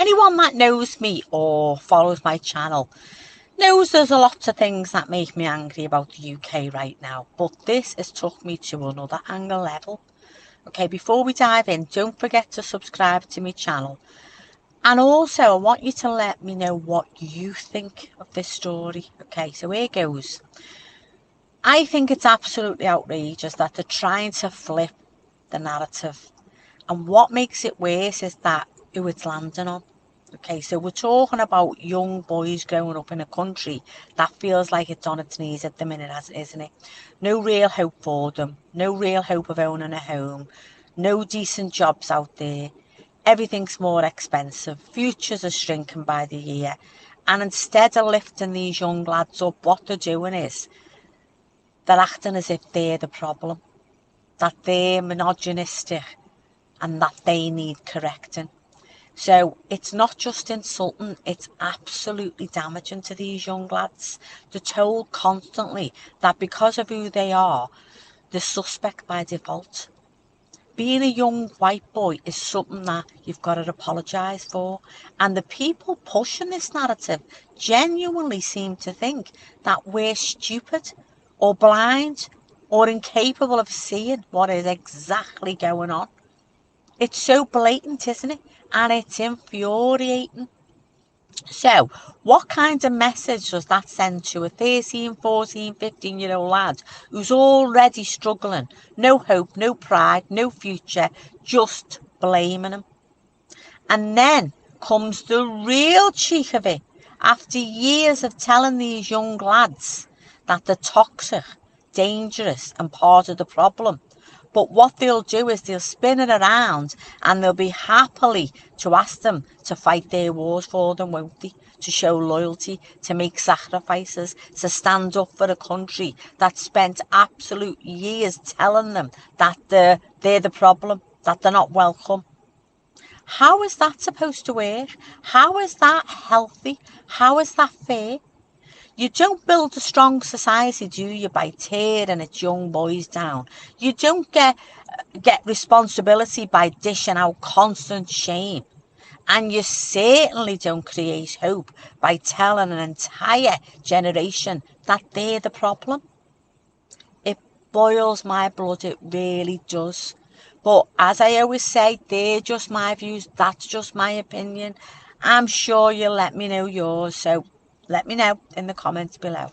Anyone that knows me or follows my channel knows there's a lot of things that make me angry about the UK right now, but this has took me to another anger level. Okay, before we dive in, don't forget to subscribe to my channel. And also, I want you to let me know what you think of this story. Okay, so here goes. I think it's absolutely outrageous that they're trying to flip the narrative. And what makes it worse is that who it's landing on. Okay, so we're talking about young boys growing up in a country that feels like it's on its knees at the minute, isn't it? No real hope for them, no real hope of owning a home, no decent jobs out there. Everything's more expensive, futures are shrinking by the year. And instead of lifting these young lads up, what they're doing is they're acting as if they're the problem, that they're monogynistic and that they need correcting. So it's not just insulting, it's absolutely damaging to these young lads. They're told constantly that because of who they are, they're suspect by default. Being a young white boy is something that you've got to apologise for. And the people pushing this narrative genuinely seem to think that we're stupid or blind or incapable of seeing what is exactly going on. It's so blatant, isn't it? And it's infuriating. So, what kind of message does that send to a 13, 14, 15-year-old lad who's already struggling? No hope, no pride, no future, just blaming him. And then comes the real cheek of it. After years of telling these young lads that they're toxic, dangerous and part of the problem. But what they'll do is they'll spin it around and they'll be happily to ask them to fight their wars for them, won't they? To show loyalty, to make sacrifices, to stand up for a country that spent absolute years telling them that they're the problem, that they're not welcome. How is that supposed to work? How is that healthy? How is that fair? You don't build a strong society, do you, by tearing its young boys down? You don't get responsibility by dishing out constant shame. And you certainly don't create hope by telling an entire generation that they're the problem. It boils my blood, it really does. But as I always say, they're just my views, that's just my opinion. I'm sure you'll let me know yours, so let me know in the comments below.